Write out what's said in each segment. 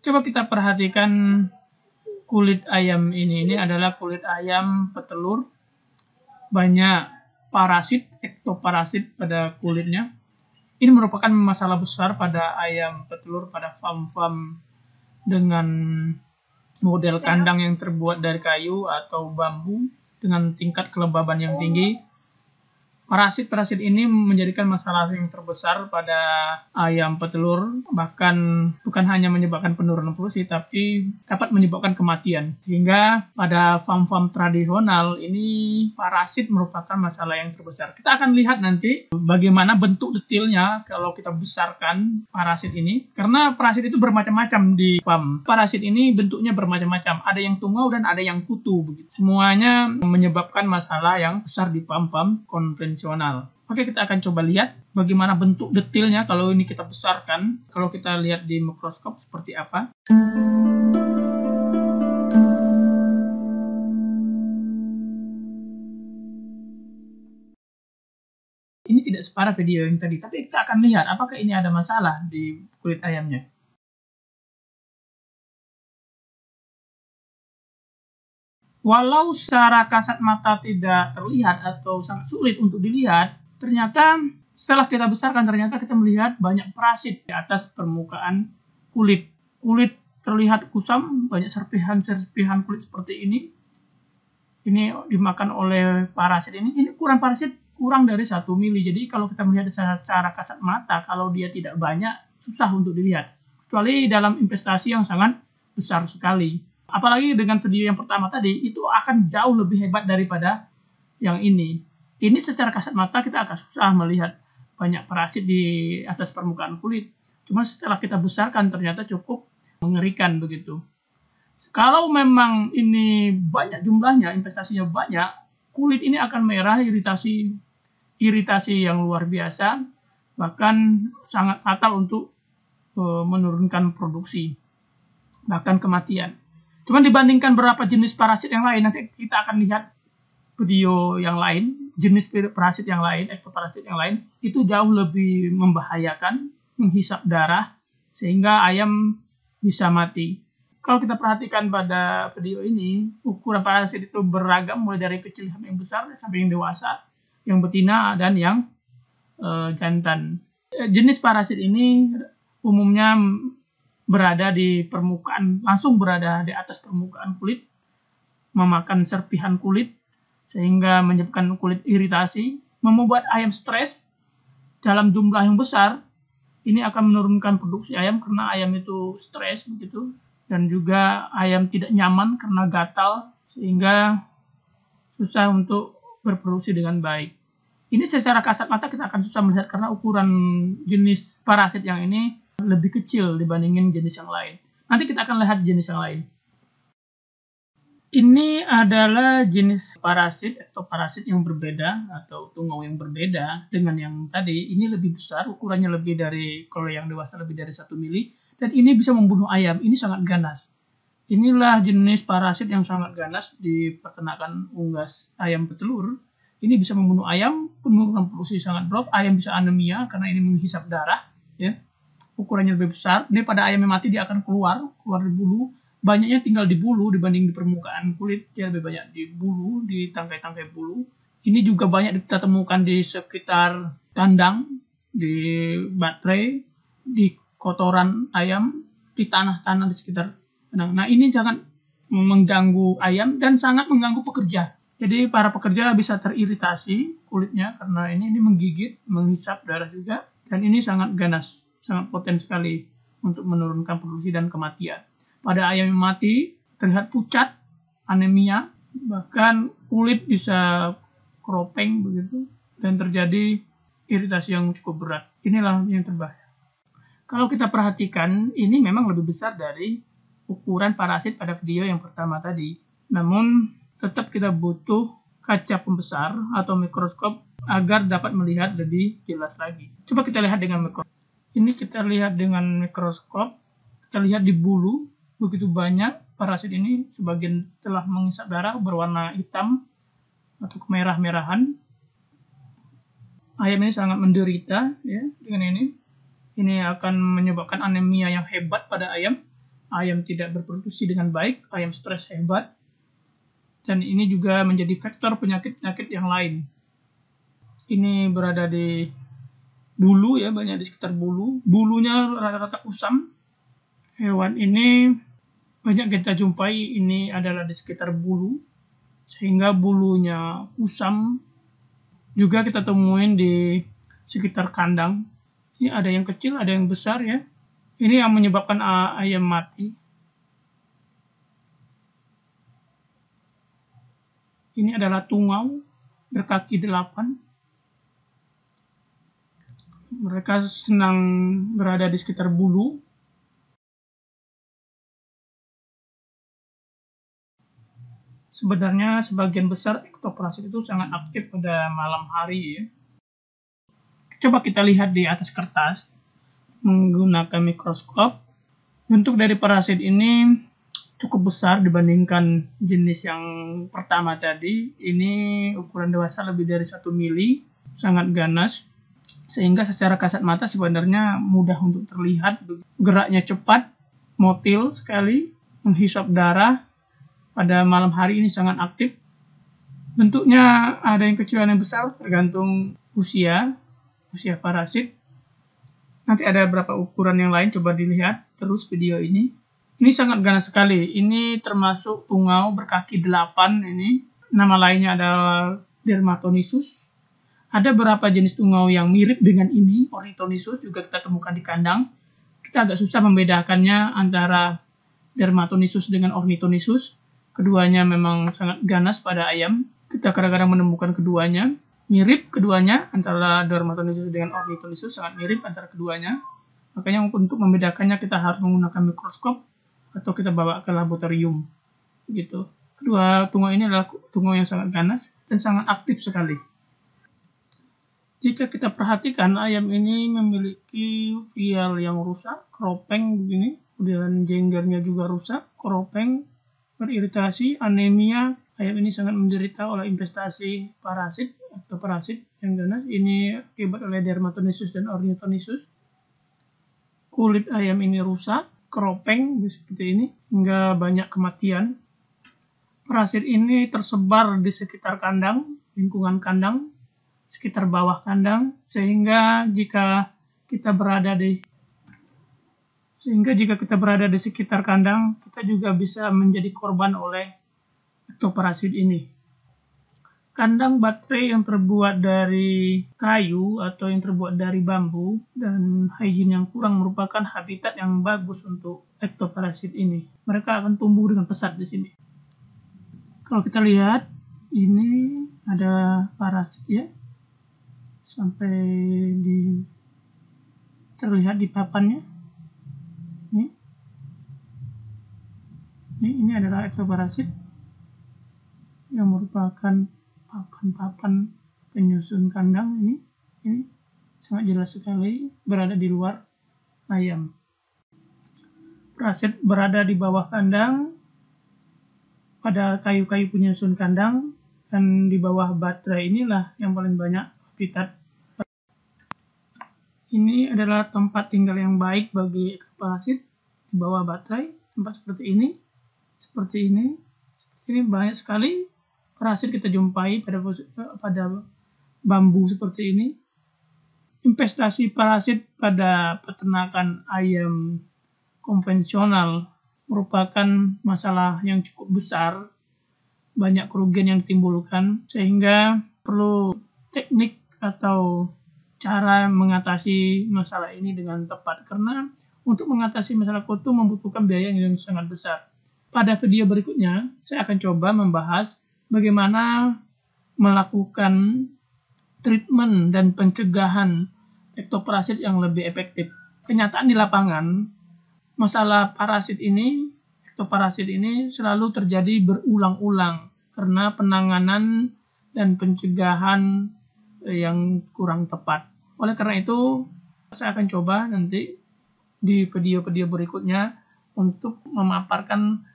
Coba kita perhatikan kulit ayam ini. Ini adalah kulit ayam petelur. Banyak parasit, ektoparasit pada kulitnya. Ini merupakan masalah besar pada ayam petelur, pada farm-farm dengan model kandang yang terbuat dari kayu atau bambu dengan tingkat kelembaban yang tinggi. Parasit-parasit ini menjadikan masalah yang terbesar pada ayam petelur, bahkan bukan hanya menyebabkan penurunan produksi, tapi dapat menyebabkan kematian. Sehingga pada farm-farm tradisional ini parasit merupakan masalah yang terbesar. Kita akan lihat nanti bagaimana bentuk detailnya kalau kita besarkan parasit ini, karena parasit itu bermacam-macam di farm. Parasit ini bentuknya bermacam-macam, ada yang tungau dan ada yang kutu. Begitu. Semuanya menyebabkan masalah yang besar di farm-farm konvensional. Oke, kita akan coba lihat bagaimana bentuk detailnya kalau ini kita besarkan. Kalau kita lihat di mikroskop seperti apa. Ini tidak separah video yang tadi, tapi kita akan lihat apakah ini ada masalah di kulit ayamnya. Walau secara kasat mata tidak terlihat atau sangat sulit untuk dilihat, ternyata setelah kita besarkan ternyata kita melihat banyak parasit di atas permukaan kulit. Kulit terlihat kusam, banyak serpihan-serpihan kulit seperti ini. Ini dimakan oleh parasit ini. Ini ukuran parasit kurang dari 1 mili. Jadi kalau kita melihat secara kasat mata, kalau dia tidak banyak, susah untuk dilihat. Kecuali dalam investasi yang sangat besar sekali. Apalagi dengan video yang pertama tadi, itu akan jauh lebih hebat daripada yang ini. Ini secara kasat mata kita akan susah melihat banyak parasit di atas permukaan kulit. Cuma setelah kita besarkan ternyata cukup mengerikan begitu. Kalau memang ini banyak jumlahnya, investasinya banyak, kulit ini akan merah, iritasi yang luar biasa, bahkan sangat fatal untuk menurunkan produksi, bahkan kematian. Cuma dibandingkan beberapa jenis parasit yang lain, nanti kita akan lihat video yang lain, jenis parasit yang lain, ektoparasit yang lain, itu jauh lebih membahayakan, menghisap darah, sehingga ayam bisa mati. Kalau kita perhatikan pada video ini, ukuran parasit itu beragam, mulai dari kecil sampai yang besar, sampai yang dewasa, yang betina, dan yang jantan. Jenis parasit ini umumnya berada di permukaan, langsung berada di atas permukaan kulit, memakan serpihan kulit, sehingga menyebabkan kulit iritasi, membuat ayam stres dalam jumlah yang besar. Ini akan menurunkan produksi ayam karena ayam itu stres begitu, dan juga ayam tidak nyaman karena gatal, sehingga susah untuk berproduksi dengan baik. Ini secara kasat mata kita akan susah melihat karena ukuran jenis parasit yang ini lebih kecil dibandingin jenis yang lain. Nanti kita akan lihat jenis yang lain. Ini adalah jenis parasit atau parasit yang berbeda atau tungau yang berbeda dengan yang tadi. Ini lebih besar, ukurannya lebih dari, kalau yang dewasa lebih dari 1 mili, dan ini bisa membunuh ayam. Ini sangat ganas. Inilah jenis parasit yang sangat ganas di peternakan unggas ayam petelur. Ini bisa membunuh ayam, penurunan produksi sangat drop, ayam bisa anemia karena ini menghisap darah, ya. Ukurannya lebih besar. Ini pada ayam yang mati dia akan keluar di bulu. Banyaknya tinggal di bulu dibanding di permukaan kulit. Dia lebih banyak di bulu, di tangkai-tangkai bulu. Ini juga banyak kita temukan di sekitar kandang, di baterai, di kotoran ayam, di tanah-tanah di sekitar kandang. Nah, ini sangat mengganggu ayam dan sangat mengganggu pekerja. Jadi para pekerja bisa teriritasi kulitnya karena ini menggigit, menghisap darah juga, dan ini sangat ganas. Sangat poten sekali untuk menurunkan produksi dan kematian. Pada ayam yang mati, terlihat pucat, anemia, bahkan kulit bisa keropeng begitu, dan terjadi iritasi yang cukup berat. Inilah yang terbahaya. Kalau kita perhatikan, ini memang lebih besar dari ukuran parasit pada video yang pertama tadi. Namun, tetap kita butuh kaca pembesar atau mikroskop agar dapat melihat lebih jelas lagi. Coba kita lihat dengan mikroskop. Ini kita lihat dengan mikroskop, kita lihat di bulu, begitu banyak parasit ini, sebagian telah menghisap darah berwarna hitam atau kemerah-merahan. Ayam ini sangat menderita ya dengan ini. Ini akan menyebabkan anemia yang hebat pada ayam. ayam tidak berproduksi dengan baik, ayam stres hebat, dan ini juga menjadi faktor penyakit-penyakit yang lain. Ini berada di bulu ya, banyak di sekitar bulu. Bulunya rata-rata kusam. Hewan ini banyak kita jumpai, ini adalah di sekitar bulu, sehingga bulunya kusam. Juga kita temuin di sekitar kandang. Ini ada yang kecil, ada yang besar ya. Ini yang menyebabkan ayam mati. Ini adalah tungau berkaki 8. Mereka senang berada di sekitar bulu. Sebenarnya sebagian besar ektoparasit itu sangat aktif pada malam hari ya. Coba kita lihat di atas kertas menggunakan mikroskop. Bentuk dari parasit ini cukup besar dibandingkan jenis yang pertama tadi. Ini ukuran dewasa lebih dari 1 mili, sangat ganas, sehingga secara kasat mata sebenarnya mudah untuk terlihat. Geraknya cepat, motil sekali, menghisap darah. Pada malam hari ini sangat aktif. Bentuknya ada yang kecil, ada yang besar, tergantung usia parasit. Nanti ada beberapa ukuran yang lain, coba dilihat terus video ini. Ini sangat ganas sekali. Ini termasuk tungau berkaki 8 ini. Nama lainnya adalah Dermatonisus. Ada beberapa jenis tungau yang mirip dengan ini, Ornithonisus juga kita temukan di kandang. Kita agak susah membedakannya antara Dermatonisus dengan Ornithonisus. Keduanya memang sangat ganas pada ayam. Kita kadang-kadang menemukan keduanya. Mirip keduanya, antara Dermatonisus dengan Ornithonisus sangat mirip antara keduanya. Makanya untuk membedakannya kita harus menggunakan mikroskop atau kita bawa ke laboratorium. Gitu. Kedua tungau ini adalah tungau yang sangat ganas dan sangat aktif sekali. Jika kita perhatikan, ayam ini memiliki vial yang rusak, keropeng begini, kemudian jenggernya juga rusak, keropeng, beriritasi, anemia. Ayam ini sangat menderita oleh infestasi parasit atau parasit yang ganas. Ini akibat oleh Dermatonisus dan Ornithonisus. Kulit ayam ini rusak, keropeng seperti ini, hingga banyak kematian. Parasit ini tersebar di sekitar kandang, lingkungan kandang, sekitar bawah kandang, sehingga jika kita berada di sekitar kandang, kita juga bisa menjadi korban oleh ektoparasit ini. Kandang baterai yang terbuat dari kayu atau yang terbuat dari bambu dan hygiene yang kurang merupakan habitat yang bagus untuk ektoparasit ini. Mereka akan tumbuh dengan pesat di sini. Kalau kita lihat, ini ada parasit ya, sampai terlihat di papannya. Ini adalah ektoparasit yang merupakan papan-papan penyusun kandang. Ini sangat jelas sekali berada di luar ayam. Parasit berada di bawah kandang pada kayu-kayu penyusun kandang, dan di bawah baterai inilah yang paling banyak habitat. Ini adalah tempat tinggal yang baik bagi ektoparasit di bawah baterai, tempat seperti ini. Ini banyak sekali parasit kita jumpai pada bambu seperti ini. Investasi parasit pada peternakan ayam konvensional merupakan masalah yang cukup besar. Banyak kerugian yang ditimbulkan, sehingga perlu teknik atau cara mengatasi masalah ini dengan tepat. Karena untuk mengatasi masalah kutu membutuhkan biaya yang sangat besar. Pada video berikutnya, saya akan coba membahas bagaimana melakukan treatment dan pencegahan ektoparasit yang lebih efektif. Kenyataan di lapangan, masalah ektoparasit ini selalu terjadi berulang-ulang karena penanganan dan pencegahan yang kurang tepat. Oleh karena itu, saya akan coba nanti di video-video berikutnya untuk memaparkan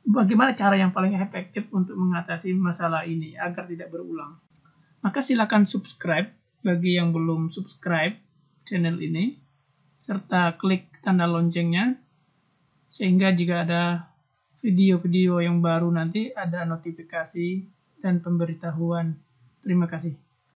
bagaimana cara yang paling efektif untuk mengatasi masalah ini agar tidak berulang. Maka silakan subscribe bagi yang belum subscribe channel ini, serta klik tanda loncengnya sehingga jika ada video-video yang baru nanti ada notifikasi dan pemberitahuan. Terima kasih.